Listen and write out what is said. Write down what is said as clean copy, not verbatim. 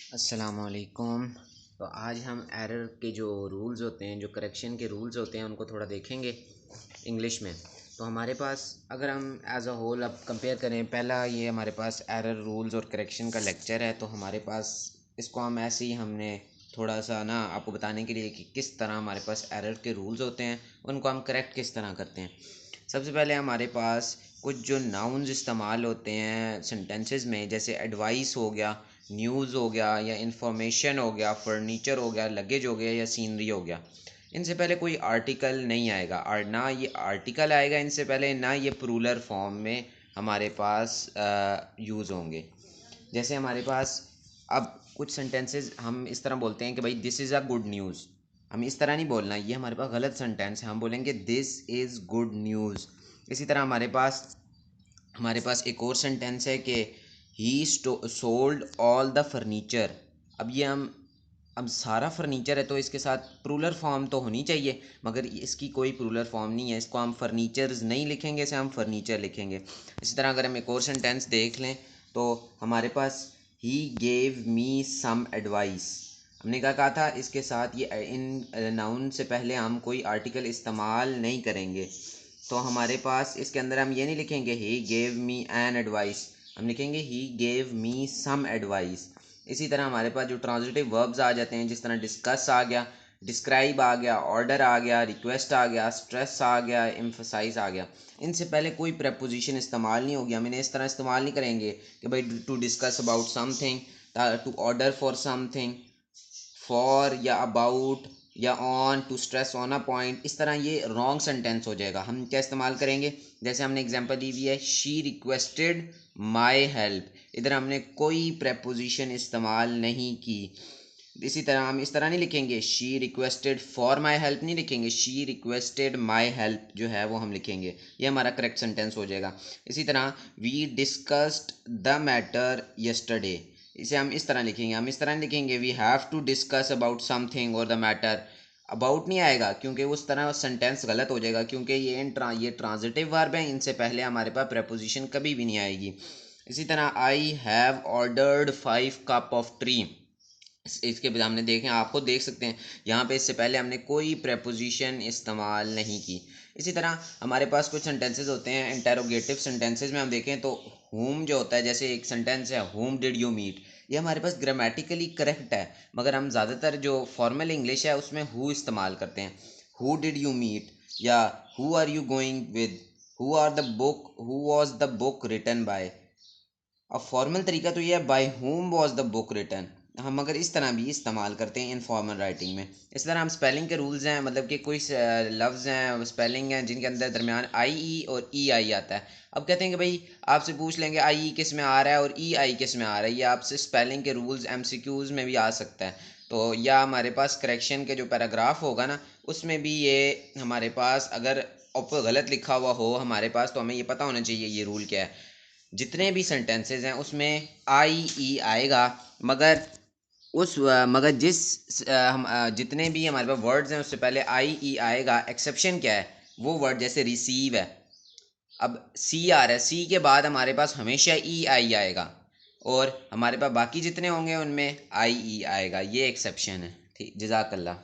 अस्सलामुअलैकुम। तो आज हम एरर के जो रूल्स होते हैं, जो करेक्शन के रूल्स होते हैं, उनको थोड़ा देखेंगे इंग्लिश में। तो हमारे पास अगर हम एज अ होल अब कंपेयर करें, पहला ये हमारे पास एरर रूल्स और करेक्शन का लेक्चर है। तो हमारे पास इसको हम ऐसे ही हमने थोड़ा सा ना आपको बताने के लिए कि किस तरह हमारे पास एरर के रूल्स होते हैं, उनको हम करेक्ट किस तरह करते हैं। सबसे पहले हमारे पास कुछ जो नाउन्स इस्तेमाल होते हैं सेंटेंसेस में, जैसे एडवाइस हो गया, न्यूज़ हो गया, या इंफॉर्मेशन हो गया, फर्नीचर हो गया, लगेज हो गया, या सीनरी हो गया। इनसे पहले कोई आर्टिकल नहीं आएगा, और ना ये आर्टिकल आएगा इनसे पहले, ना ये प्लूरल फॉर्म में हमारे पास यूज़ होंगे। जैसे हमारे पास अब कुछ सेंटेंसेस हम इस तरह बोलते हैं कि भाई this is a good news. हम इस तरह नहीं बोलना, ये हमारे पास गलत सेंटेंस है। हम बोलेंगे दिस इज़ गुड न्यूज़। इसी तरह हमारे पास एक और सेंटेंस है कि ही सोल्ड ऑल द फर्नीचर। अब ये हम अब सारा फर्नीचर है तो इसके साथ प्लूरल फॉर्म तो होनी चाहिए, मगर इसकी कोई प्लूरल फॉर्म नहीं है। इसको हम फर्नीचर्स नहीं लिखेंगे, इसे हम फर्नीचर लिखेंगे। इसी तरह अगर हम एक और सेंटेंस देख लें तो हमारे पास he gave me some advice. हमने क्या कहा था, इसके साथ ये इन नाउन से पहले हम कोई आर्टिकल इस्तेमाल नहीं करेंगे। तो हमारे पास इसके अंदर हम ये नहीं लिखेंगे he gave me an advice, हम लिखेंगे he gave me some advice. इसी तरह हमारे पास जो ट्रांजिटिव वर्ब्स आ जाते हैं, जिस तरह डिस्कस आ गया, डिस्क्राइब आ गया, ऑर्डर आ गया, रिक्वेस्ट आ गया, स्ट्रेस आ गया, एम्फसाइज आ गया, इनसे पहले कोई प्रपोजिशन इस्तेमाल नहीं होगी। हम इन्हें इस तरह इस्तेमाल नहीं करेंगे कि भाई to discuss about something, to order for something, for या अबाउट या on, to stress on a point. इस तरह ये रॉन्ग सेंटेंस हो जाएगा। हम क्या इस्तेमाल करेंगे, जैसे हमने एग्जांपल दी हुई है, शी रिक्वेस्टेड माय हेल्प। इधर हमने कोई प्रेपोजिशन इस्तेमाल नहीं की। इसी तरह हम इस तरह नहीं लिखेंगे she requested for my help, नहीं लिखेंगे, शी रिक्वेस्टेड माय हेल्प जो है वो हम लिखेंगे। ये हमारा करेक्ट सेंटेंस हो जाएगा। इसी तरह we discussed the matter yesterday, इसे हम इस तरह लिखेंगे। हम इस तरह नहीं लिखेंगे we have to discuss about something और द मैटर। अबाउट नहीं आएगा क्योंकि उस तरह सेंटेंस गलत हो जाएगा, क्योंकि ये ट्रांजिटिव वर्ब है, इनसे पहले हमारे पास प्रेपोजिशन कभी भी नहीं आएगी। इसी तरह I have ordered 5 cup of T. इसके बाद हमने देखें, आप खुद देख सकते हैं यहाँ पे, इससे पहले हमने कोई प्रेपोजिशन इस्तेमाल नहीं की। इसी तरह हमारे पास कुछ सेंटेंसेस होते हैं इंटेरोगेटिव सेंटेंसेस में। हम देखें तो हुम जो होता है, जैसे एक सेंटेंस है हुम डिड यू मीट, ये हमारे पास ग्रामेटिकली करेक्ट है, मगर हम ज़्यादातर जो फॉर्मल इंग्लिश है उसमें हु इस्तेमाल करते हैं। हु डिड यू मीट, या who are you going with, who was the book written by. अब फॉर्मल तरीका तो ये है by whom was the book written, हम मगर इस तरह भी इस्तेमाल करते हैं इनफॉर्मल राइटिंग में। इस तरह हम स्पेलिंग के रूल्स हैं, मतलब कि कोई लफ्ज़ हैं, स्पेलिंग हैं जिनके अंदर दरमियान आई ई और ई आई आता है। अब कहते हैं कि भाई आपसे पूछ लेंगे आई ई किस में आ रहा है और ई आई किस में आ रहा है, ये आपसे स्पेलिंग के रूल्स एमसीक्यूज़ में भी आ सकता है। तो या हमारे पास करेक्शन के जो पैराग्राफ होगा ना, उसमें भी ये हमारे पास अगर ऊपर गलत लिखा हुआ हो हमारे पास, तो हमें ये पता होना चाहिए ये रूल क्या है। जितने भी सेंटेंसेस हैं उसमें आई ई आएगा, मगर मगर हम जितने भी हमारे पास वर्ड्स हैं उससे पहले आई ई आएगा। एक्सेप्शन क्या है, वो वर्ड जैसे रिसीव है, अब सी आ रहा है, सी के बाद हमारे पास हमेशा ई आई आएगा, और हमारे पास बाकी जितने होंगे उनमें आई ई आएगा। ये एक्सेप्शन है। ठीक, जज़ाकल्लाह।